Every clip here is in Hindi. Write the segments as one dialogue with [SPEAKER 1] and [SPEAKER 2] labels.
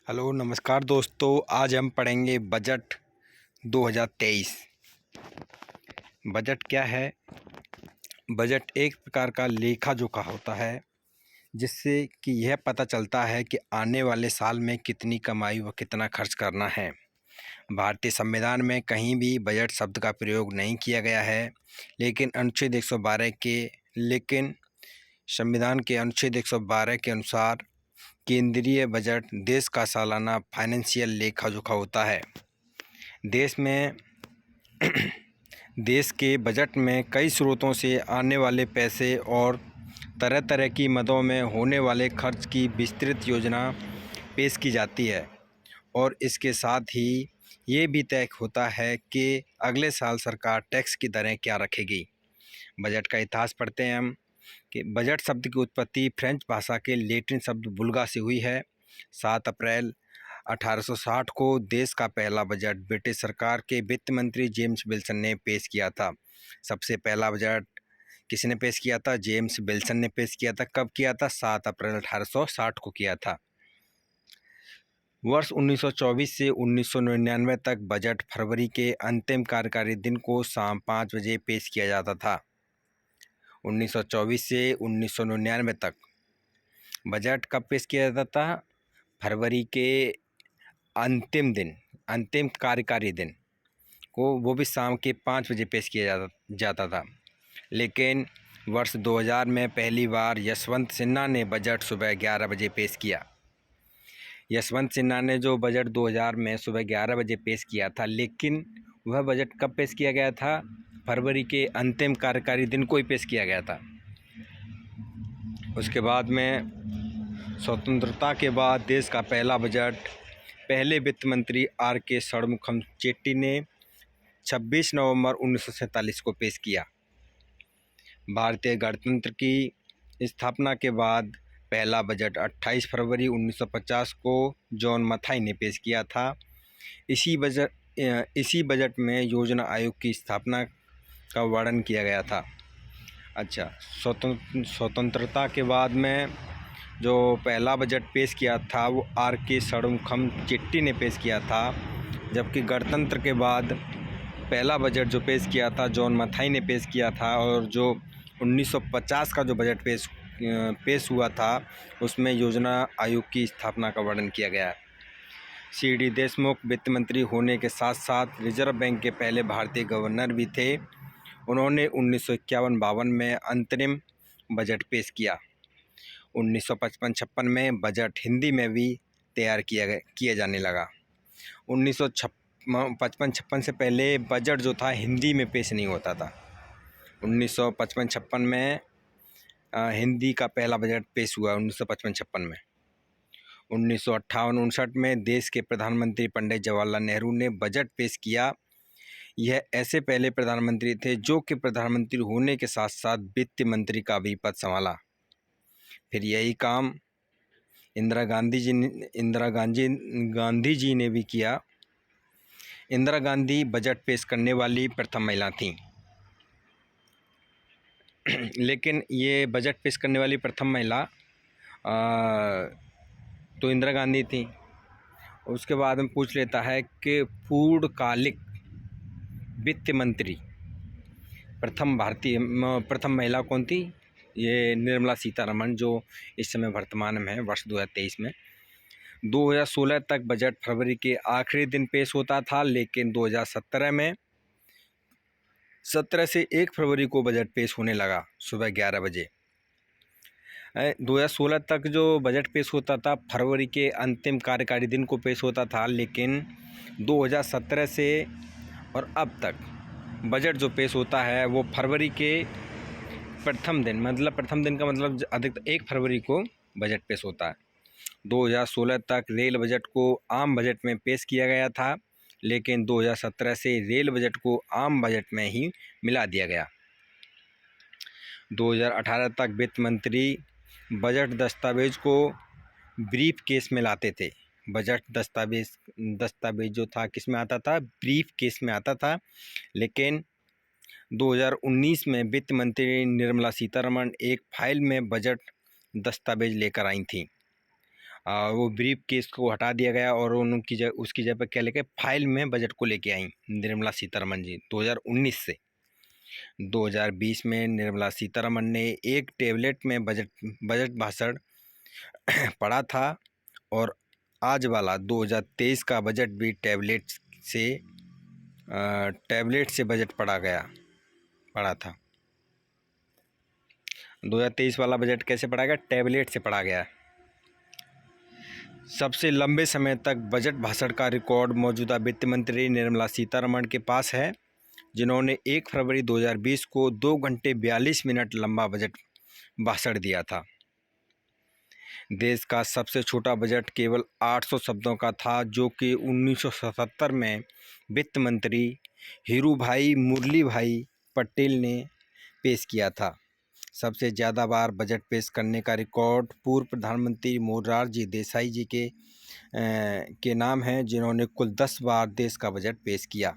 [SPEAKER 1] हेलो नमस्कार दोस्तों। आज हम पढ़ेंगे बजट 2023। बजट क्या है? बजट एक प्रकार का लेखा जोखा होता है जिससे कि यह पता चलता है कि आने वाले साल में कितनी कमाई व कितना खर्च करना है। भारतीय संविधान में कहीं भी बजट शब्द का प्रयोग नहीं किया गया है, लेकिन अनुच्छेद 112 के लेकिन संविधान के अनुच्छेद 112 के अनुसार केंद्रीय बजट देश का सालाना फाइनेंशियल लेखा जोखा होता है। देश के बजट में कई स्रोतों से आने वाले पैसे और तरह तरह की मदों में होने वाले खर्च की विस्तृत योजना पेश की जाती है और इसके साथ ही ये भी तय होता है कि अगले साल सरकार टैक्स की दरें क्या रखेगी। बजट का इतिहास पढ़ते हैं हम कि बजट शब्द की उत्पत्ति फ्रेंच भाषा के लैटिन शब्द बुल्गा से हुई है। 7 अप्रैल 1860 को देश का पहला बजट ब्रिटिश सरकार के वित्त मंत्री जेम्स विल्सन ने पेश किया था। सबसे पहला बजट किसने पेश किया था? जेम्स विल्सन ने पेश किया था। कब किया था? 7 अप्रैल 1860 को किया था। वर्ष 1924 से 1999 तक बजट फरवरी के अंतिम कार्यकारी दिन को शाम 5 बजे पेश किया जाता था। 1924 से 1999 तक बजट कब पेश किया जाता था? फरवरी के अंतिम कार्यकारी दिन को, वो भी शाम के 5 बजे पेश किया जाता था। लेकिन वर्ष 2000 में पहली बार यशवंत सिन्हा ने बजट सुबह 11 बजे पेश किया। यशवंत सिन्हा ने जो बजट 2000 में सुबह 11 बजे पेश किया था, लेकिन वह बजट कब पेश किया गया था? फरवरी के अंतिम कार्यकारी दिन को ही पेश किया गया था। उसके बाद में स्वतंत्रता के बाद देश का पहला बजट पहले वित्त मंत्री R.K. षणमुखम चेट्टी ने 26 नवंबर 1947 को पेश किया। भारतीय गणतंत्र की स्थापना के बाद पहला बजट 28 फरवरी 1950 को जॉन मथाई ने पेश किया था। इसी बजट में योजना आयोग की स्थापना का वर्णन किया गया था। अच्छा, स्वतंत्रता के बाद में जो पहला बजट पेश किया था वो R.K. षणमुखम चेट्टी ने पेश किया था, जबकि गणतंत्र के बाद पहला बजट जो पेश किया था जॉन मथाई ने पेश किया था। और जो 1950 का जो बजट पेश हुआ था उसमें योजना आयोग की स्थापना का वर्णन किया गया। C.D. देशमुख वित्त मंत्री होने के साथ साथ रिजर्व बैंक के पहले भारतीय गवर्नर भी थे। उन्होंने 1951-52 में अंतरिम बजट पेश किया। 1955-56 में बजट हिंदी में भी तैयार किया जाने लगा। 1955-56 से पहले बजट जो था हिंदी में पेश नहीं होता था। 1955-56 में हिंदी का पहला बजट पेश हुआ। 1955-56 में 1958-59 में देश के प्रधानमंत्री पंडित जवाहरलाल नेहरू ने बजट पेश किया। यह ऐसे पहले प्रधानमंत्री थे जो कि प्रधानमंत्री होने के साथ साथ वित्त मंत्री का भी पद संभाला। फिर यही काम इंदिरा गांधी जी ने भी किया। इंदिरा गांधी बजट पेश करने वाली प्रथम महिला थीं। लेकिन ये बजट पेश करने वाली प्रथम महिला तो इंदिरा गांधी थी। उसके बाद में पूछ लेता है कि पूर्णकालिक वित्त मंत्री प्रथम महिला कौन थी? ये निर्मला सीतारमण, जो इस समय वर्तमान में है, वर्ष 2023 में। 2016 तक बजट फरवरी के आखिरी दिन पेश होता था, लेकिन 2017 में 17 से 1 फरवरी को बजट पेश होने लगा सुबह 11 बजे। 2016 तक जो बजट पेश होता था फरवरी के अंतिम कार्यकारी दिन को पेश होता था, लेकिन 2017 से और अब तक बजट जो पेश होता है वो फरवरी के प्रथम दिन, मतलब प्रथम दिन का मतलब अधिकतर 1 फरवरी को बजट पेश होता है। 2016 तक रेल बजट को आम बजट में पेश किया गया था, लेकिन 2017 से रेल बजट को आम बजट में ही मिला दिया गया। 2018 तक वित्त मंत्री बजट दस्तावेज को ब्रीफ केस में लाते थे। बजट दस्तावेज जो था किस में आता था? ब्रीफ केस में आता था। लेकिन 2019 में वित्त मंत्री निर्मला सीतारमण एक फाइल में बजट दस्तावेज लेकर आई थी वो ब्रीफ केस को हटा दिया गया और उनकी जगह उसकी जगह पर क्या लेके फाइल में बजट को लेके आई निर्मला सीतारमण जी 2019 से 2020 में निर्मला सीतारमण ने एक टैबलेट में बजट भाषण पढ़ा था और आज वाला 2023 का बजट भी टैबलेट से बजट पढ़ा था। 2023 वाला बजट कैसे पढ़ा गया? टैबलेट से पढ़ा गया। सबसे लंबे समय तक बजट भाषण का रिकॉर्ड मौजूदा वित्त मंत्री निर्मला सीतारमण के पास है, जिन्होंने 1 फरवरी 2020 को 2 घंटे 42 मिनट लंबा बजट भाषण दिया था। देश का सबसे छोटा बजट केवल 800 शब्दों का था, जो कि 1977 में वित्त मंत्री हीरूभाई मुरलीभाई पटेल ने पेश किया था। सबसे ज़्यादा बार बजट पेश करने का रिकॉर्ड पूर्व प्रधानमंत्री मोरारजी देसाई जी के नाम है, जिन्होंने कुल 10 बार देश का बजट पेश किया।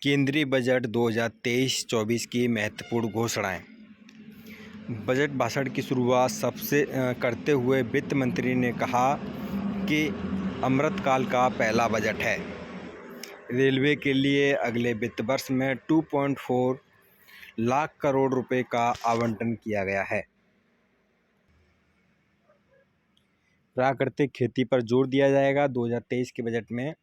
[SPEAKER 1] केंद्रीय बजट 2023-24 की महत्वपूर्ण घोषणाएं। बजट भाषण की शुरुआत करते हुए वित्त मंत्री ने कहा कि अमृतकाल का पहला बजट है। रेलवे के लिए अगले वित्त वर्ष में 2.4 लाख करोड़ रुपए का आवंटन किया गया है। प्राकृतिक खेती पर जोर दिया जाएगा। 2023 के बजट में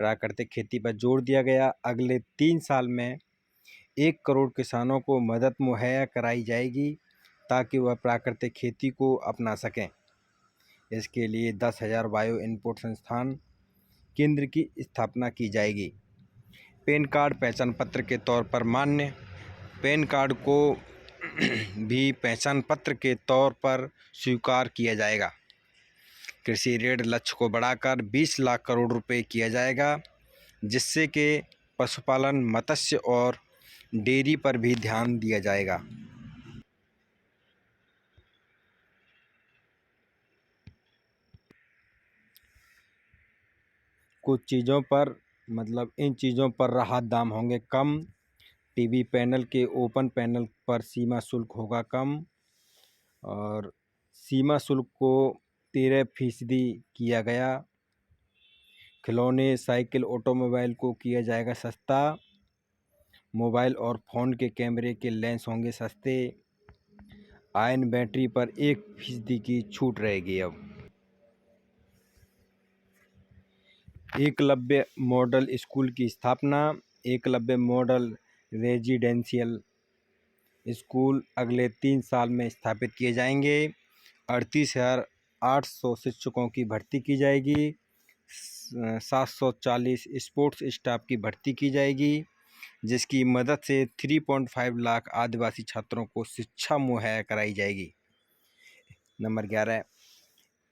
[SPEAKER 1] प्राकृतिक खेती पर जोर दिया गया। अगले 3 साल में 1 करोड़ किसानों को मदद मुहैया कराई जाएगी ताकि वह प्राकृतिक खेती को अपना सकें। इसके लिए 10,000 बायो इनपुट संस्थान केंद्र की स्थापना की जाएगी। पैन कार्ड पहचान पत्र के तौर पर मान्य। पैन कार्ड को भी पहचान पत्र के तौर पर स्वीकार किया जाएगा। कृषि ऋण लक्ष्य को बढ़ाकर 20 लाख करोड़ रुपए किया जाएगा, जिससे कि पशुपालन, मत्स्य और डेयरी पर भी ध्यान दिया जाएगा। कुछ चीज़ों पर इन चीज़ों पर राहत दाम होंगे कम। टीवी पैनल के ओपन पैनल पर सीमा शुल्क होगा कम और सीमा शुल्क को 13% किया गया। खिलौने, साइकिल, ऑटोमोबाइल को किया जाएगा सस्ता। मोबाइल और फ़ोन के कैमरे के लेंस होंगे सस्ते। आयन बैटरी पर 1% की छूट रहेगी। अब एकलव्य मॉडल स्कूल की स्थापना। एकलव्य मॉडल रेजिडेंशियल स्कूल अगले 3 साल में स्थापित किए जाएंगे। 38,800 शिक्षकों की भर्ती की जाएगी। 740 स्पोर्ट्स स्टाफ की भर्ती की जाएगी, जिसकी मदद से 3.5 लाख आदिवासी छात्रों को शिक्षा मुहैया कराई जाएगी। नंबर 11,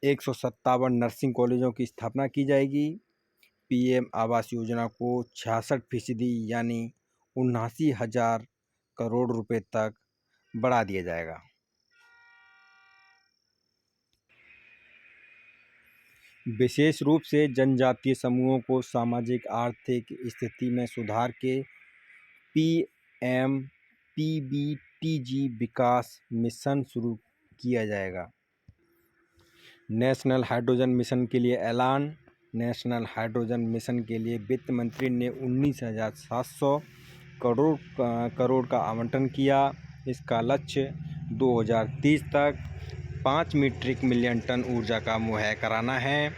[SPEAKER 1] 157 नर्सिंग कॉलेजों की स्थापना की जाएगी। पीएम आवास योजना को 66% यानी 79,000 करोड़ रुपए तक बढ़ा दिया जाएगा। विशेष रूप से जनजातीय समूहों को सामाजिक आर्थिक स्थिति में सुधार के पीएमपीबीटीजी विकास मिशन शुरू किया जाएगा। नेशनल हाइड्रोजन मिशन के लिए ऐलान। नेशनल हाइड्रोजन मिशन के लिए वित्त मंत्री ने 19,700 करोड़ का आवंटन किया। इसका लक्ष्य 2030 तक 5 मीट्रिक मिलियन टन ऊर्जा का मुहैया कराना है।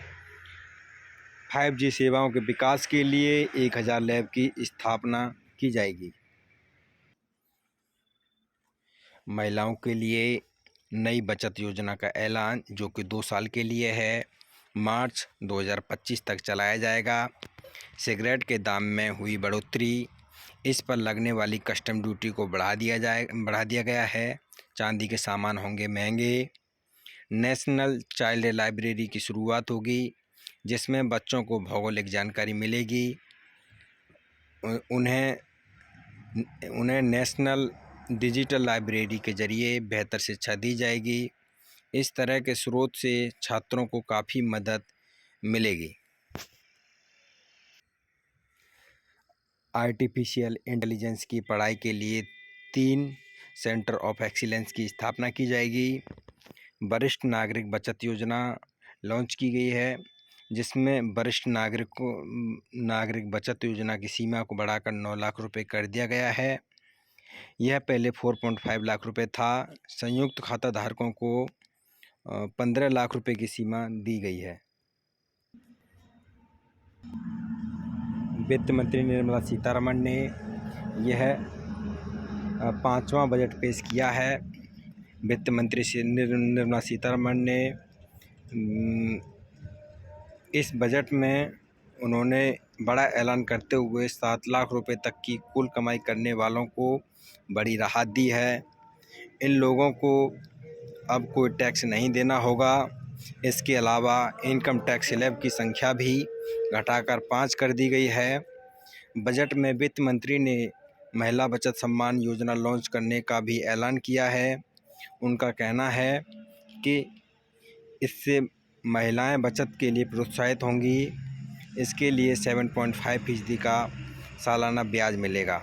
[SPEAKER 1] 5G सेवाओं के विकास के लिए 1,000 लैब की स्थापना की जाएगी। महिलाओं के लिए नई बचत योजना का ऐलान, जो कि 2 साल के लिए है। मार्च 2025 तक चलाया जाएगा। सिगरेट के दाम में हुई बढ़ोतरी। इस पर लगने वाली कस्टम ड्यूटी को बढ़ा दिया गया है। चांदी के सामान होंगे महंगे। नेशनल चाइल्ड लाइब्रेरी की शुरुआत होगी, जिसमें बच्चों को भौगोलिक जानकारी मिलेगी। उन्हें नेशनल डिजिटल लाइब्रेरी के जरिए बेहतर शिक्षा दी जाएगी। इस तरह के स्रोत से छात्रों को काफ़ी मदद मिलेगी। आर्टिफिशियल इंटेलिजेंस की पढ़ाई के लिए 3 सेंटर ऑफ एक्सीलेंस की स्थापना की जाएगी। वरिष्ठ नागरिक बचत योजना लॉन्च की गई है, जिसमें वरिष्ठ नागरिक बचत योजना की सीमा को बढ़ाकर 9 लाख रुपए कर दिया गया है। यह पहले 4.5 लाख रुपए था। संयुक्त खाता धारकों को 15 लाख रुपए की सीमा दी गई है। वित्त मंत्री निर्मला सीतारमण ने यह 5वां बजट पेश किया है। वित्त मंत्री निर्मला सीतारमण ने इस बजट में उन्होंने बड़ा ऐलान करते हुए 7 लाख रुपए तक की कुल कमाई करने वालों को बड़ी राहत दी है। इन लोगों को अब कोई टैक्स नहीं देना होगा। इसके अलावा इनकम टैक्स स्लैब की संख्या भी घटाकर 5 कर दी गई है। बजट में वित्त मंत्री ने महिला बचत सम्मान योजना लॉन्च करने का भी ऐलान किया है। उनका कहना है कि इससे महिलाएं बचत के लिए प्रोत्साहित होंगी। इसके लिए 7.5% का सालाना ब्याज मिलेगा।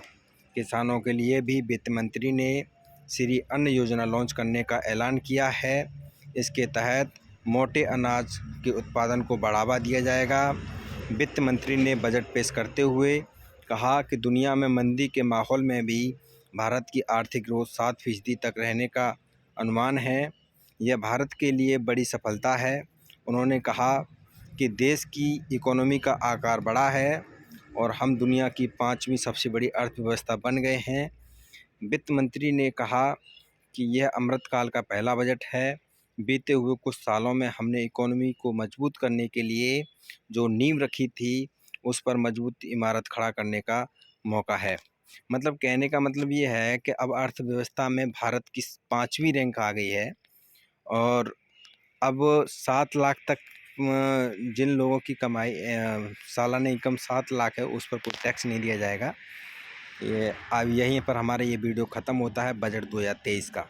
[SPEAKER 1] किसानों के लिए भी वित्त मंत्री ने श्री अन्न योजना लॉन्च करने का ऐलान किया है। इसके तहत मोटे अनाज के उत्पादन को बढ़ावा दिया जाएगा। वित्त मंत्री ने बजट पेश करते हुए कहा कि दुनिया में मंदी के माहौल में भी भारत की आर्थिक ग्रोथ 7% तक रहने का अनुमान है। यह भारत के लिए बड़ी सफलता है। उन्होंने कहा कि देश की इकोनॉमी का आकार बढ़ा है और हम दुनिया की 5वीं सबसे बड़ी अर्थव्यवस्था बन गए हैं। वित्त मंत्री ने कहा कि यह अमृतकाल का पहला बजट है। बीते हुए कुछ सालों में हमने इकोनॉमी को मजबूत करने के लिए जो नींव रखी थी, उस पर मजबूत इमारत खड़ा करने का मौका है। मतलब कहने का मतलब ये है कि अब अर्थव्यवस्था में भारत की 5वीं रैंक आ गई है और अब 7 लाख तक जिन लोगों की कमाई सालाना इनकम 7 लाख है, उस पर कोई टैक्स नहीं दिया जाएगा। ये अब यहीं पर हमारा ये वीडियो ख़त्म होता है बजट 2023 का।